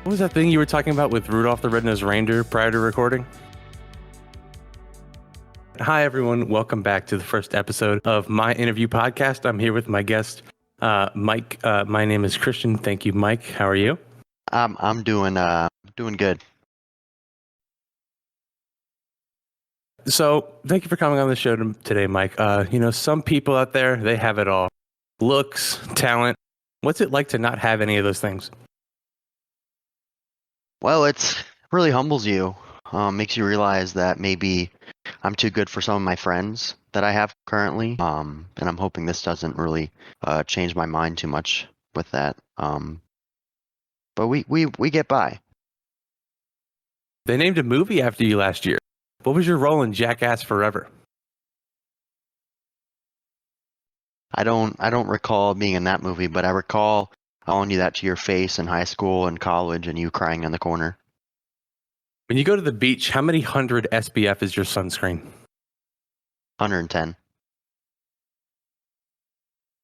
What was that thing you were talking about with Rudolph the Red-Nosed Reindeer prior to recording? Hi, everyone. Welcome back to the first episode of my interview podcast. I'm here with my guest, Mike. My name is Christian. Thank you, Mike. How are you? I'm doing good. So thank you for coming on the show today, Mike. Some people out there, they have it all. Looks, talent. What's it like to not have any of those things? Well, it's really humbles you. Makes you realize that maybe I'm too good for some of my friends that I have currently. And I'm hoping this doesn't really change my mind too much with that. But we get by. They named a movie after you last year. What was your role in Jackass Forever? I don't recall being in that movie, but I recall calling you that to your face in high school and college, and you crying in the corner. When you go to the beach, how many hundred SPF is your sunscreen? 110.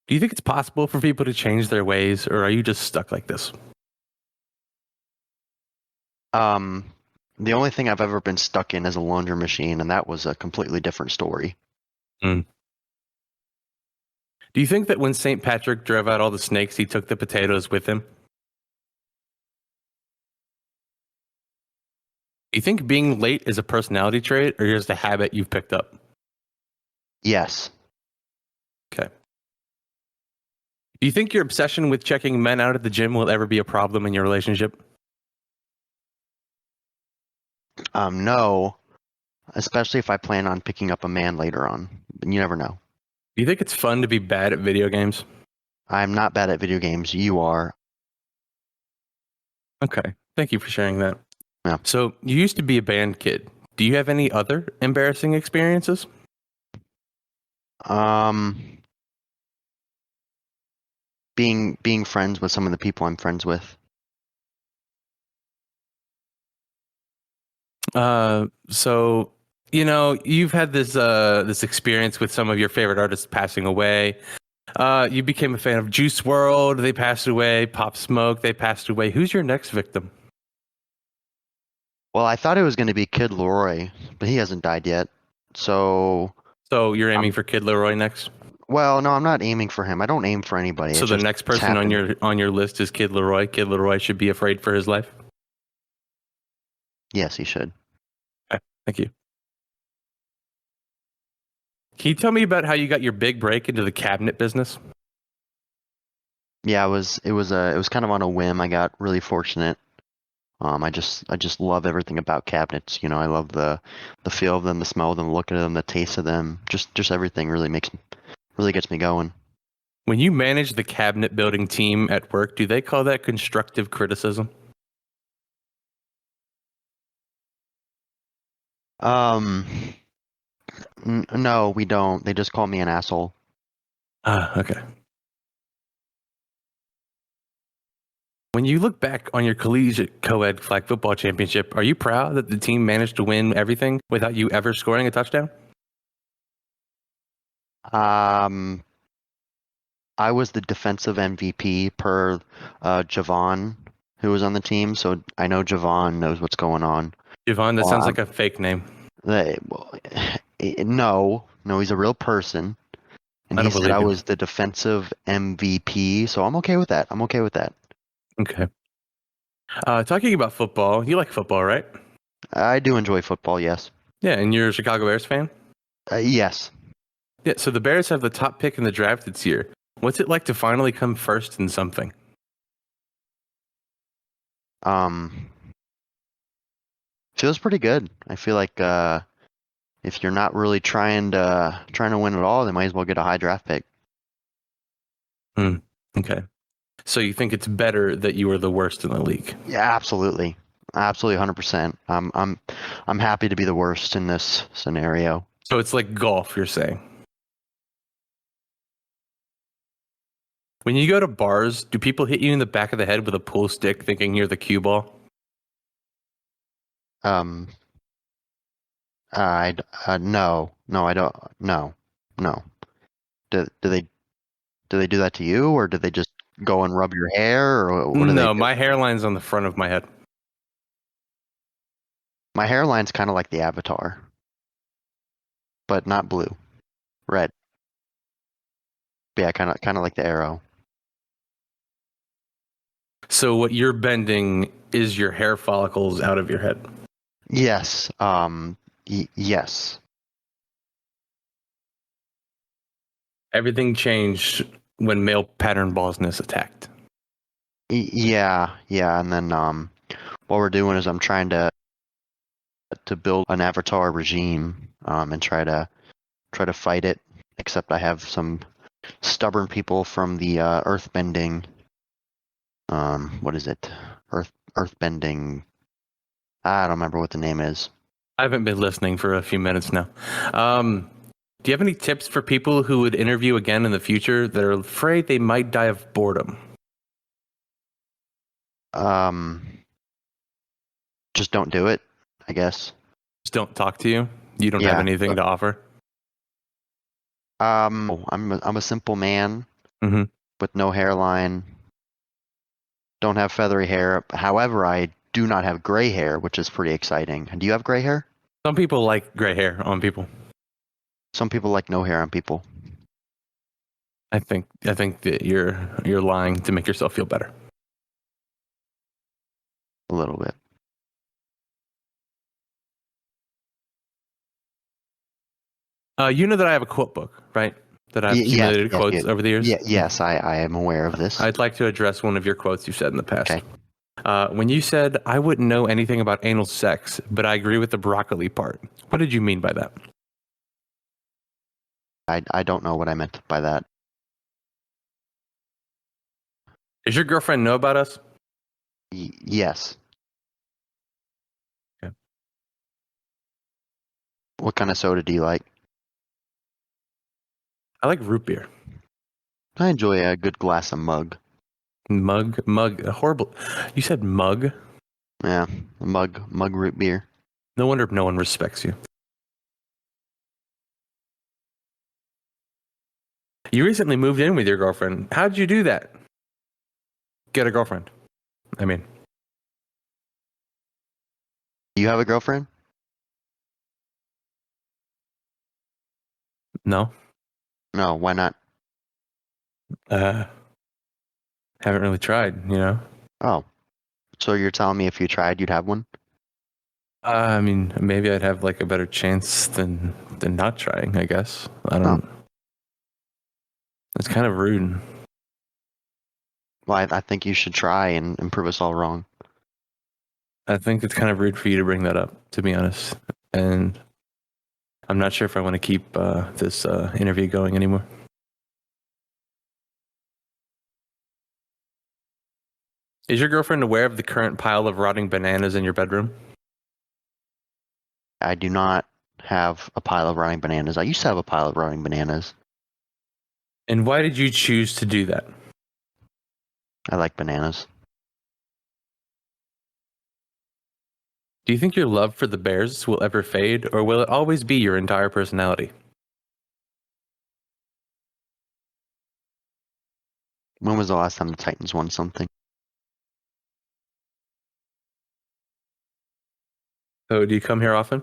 Do you think it's possible for people to change their ways, or are you just stuck like this? The only thing I've ever been stuck in is a laundry machine, and that was a completely different story. Do you think that when St. Patrick drove out all the snakes, he took the potatoes with him? Do you think being late is a personality trait or just a habit you've picked up? Yes. Okay. Do you think your obsession with checking men out at the gym will ever be a problem in your relationship? No, especially if I plan on picking up a man later on. You never know. Do you think it's fun to be bad at video games? I'm not bad at video games. You are. Okay. Thank you for sharing that. Yeah. So you used to be a band kid. Do you have any other embarrassing experiences? Being friends with some of the people I'm friends with. So you've had this experience with some of your favorite artists passing away. You became a fan of Juice WRLD. They passed away. Pop Smoke. They passed away. Who's your next victim? Well, I thought it was going to be Kid Laroi, but he hasn't died yet. So you're aiming for Kid Laroi next? Well, no, I'm not aiming for him. I don't aim for anybody. So the next person on your list is Kid Laroi. Kid Laroi should be afraid for his life? Yes, he should. Okay, thank you. Can you tell me about how you got your big break into the cabinet business? Yeah, it was kind of on a whim. I got really fortunate. I just love everything about cabinets. I love the feel of them, the smell of them, the look of them, the taste of them. Just everything really gets me going. When you manage the cabinet building team at work, do they call that constructive criticism? No, we don't. They just call me an asshole. Okay. When you look back on your collegiate co-ed flag football championship, are you proud that the team managed to win everything without you ever scoring a touchdown? I was the defensive MVP per Javon, who was on the team, so I know Javon knows what's going on. Javon, that sounds like a fake name. No, he's a real person. And he said I was the defensive MVP, so I'm okay with that. Okay. Talking about football, you like football, right? I do enjoy football, yes. Yeah, and you're a Chicago Bears fan? Yes. Yeah, so the Bears have the top pick in the draft this year. What's it like to finally come first in something? Feels pretty good. I feel like if you're not really trying to win at all, they might as well get a high draft pick. Okay. So you think it's better that you were the worst in the league? Yeah, absolutely. Absolutely 100%. I'm happy to be the worst in this scenario. So it's like golf, you're saying? When you go to bars, do people hit you in the back of the head with a pool stick thinking you're the cue ball? No, I don't. No. Do they do that to you, or do they just go and rub your hair, or what do they No, do? my hairline's on the front of my head. My hairline's kind of like the Avatar, but not blue, red. Yeah, kind of like the arrow. So what you're bending is your hair follicles out of your head. Yes. Yes. Everything changed when male pattern baldness attacked. Yeah. And then what we're doing is I'm trying to build an Avatar regime and try to fight it. Except I have some stubborn people from the earthbending. What is it? Earthbending. I don't remember what the name is. I haven't been listening for a few minutes now. Do you have any tips for people who would interview again in the future that are afraid they might die of boredom? Just don't do it, I guess. Just don't talk to you. You don't have Yeah, anything to offer. I'm a simple man Mhm. with no hairline. Don't have feathery hair. However, I do not have gray hair, which is pretty exciting. Do you have gray hair? Some people like gray hair on people. Some people like no hair on people. I think that you're lying to make yourself feel better. A little bit. You know that I have a quote book, right? That I've accumulated quotes over the years. Yes, I am aware of this. I'd like to address one of your quotes you've said in the past. Okay. When you said, "I wouldn't know anything about anal sex, but I agree with the broccoli part." What did you mean by that? I don't know what I meant by that. Does your girlfriend know about us? Yes. Okay. What kind of soda do you like? I like root beer. I enjoy a good glass of mug. Mug, horrible. You said mug? Yeah, mug root beer. No wonder no one respects you. You recently moved in with your girlfriend. How'd you do that? Get a girlfriend. I mean, Do you have a girlfriend? no. No, why not? Haven't really tried, you know? Oh, so you're telling me if you tried, you'd have one? I mean, maybe I'd have like a better chance than not trying, I guess. I don't. It's kind of rude. Well, I think you should try and prove us all wrong. I think it's kind of rude for you to bring that up, to be honest. And I'm not sure if I want to keep this interview going anymore. Is your girlfriend aware of the current pile of rotting bananas in your bedroom? I do not have a pile of rotting bananas. I used to have a pile of rotting bananas. And why did you choose to do that? I like bananas. Do you think your love for the Bears will ever fade, or will it always be your entire personality? When was the last time the Titans won something? So, do you come here often?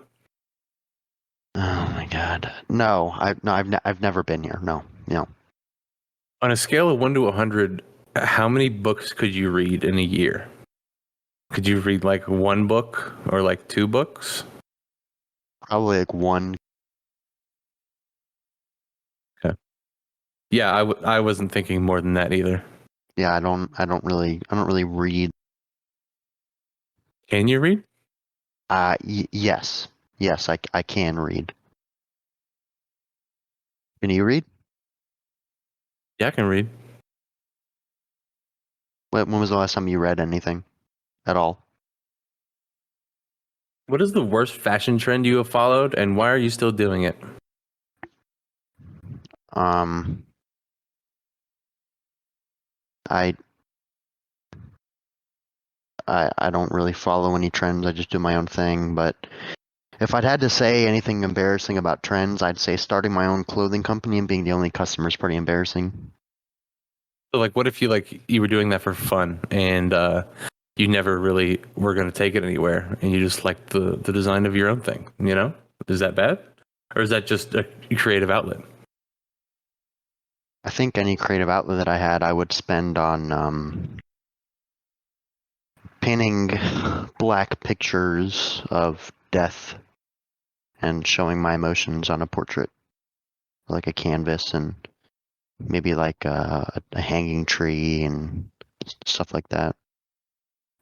Oh my God. No, I've never been here. No. On a scale of 1 to 100, how many books could you read in a year? Could you read like one book or like two books? Probably like one. Okay. Yeah, I wasn't thinking more than that either. Yeah, I don't really read. Can you read? Yes, I can read. Can you read? Yeah, I can read. When was the last time you read anything at all? What is the worst fashion trend you have followed, and why are you still doing it? I don't really follow any trends. I just do my own thing. But if I'd had to say anything embarrassing about trends, I'd say starting my own clothing company and being the only customer is pretty embarrassing. So like, what if you were doing that for fun and you never really were going to take it anywhere, and you just like the design of your own thing? You know, is that bad, or is that just a creative outlet? I think any creative outlet that I had, I would spend on painting black pictures of death and showing my emotions on a portrait, like a canvas, and maybe like a hanging tree and stuff like that.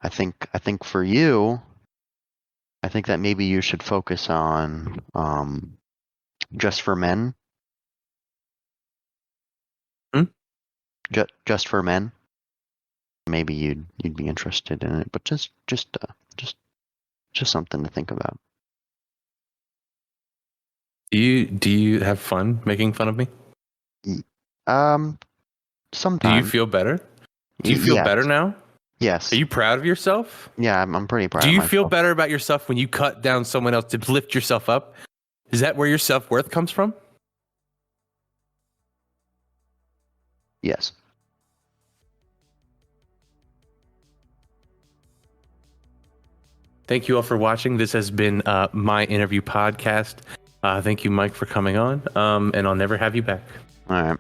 I think for you, I think that maybe you should focus on Just for Men. Hmm? Just for Men. Maybe you'd be interested in it, but just something to think about. Do you have fun making fun of me? Do you Sometimes. feel better? Do you feel Yes. better now? Yes. Are you proud of yourself? Yeah, I'm pretty proud Do of you myself. feel better about yourself when you cut down someone else to lift yourself up? Is that where your self-worth comes from? Yes. Thank you all for watching. This has been my interview podcast. Thank you, Mike, for coming on. And I'll never have you back. All right.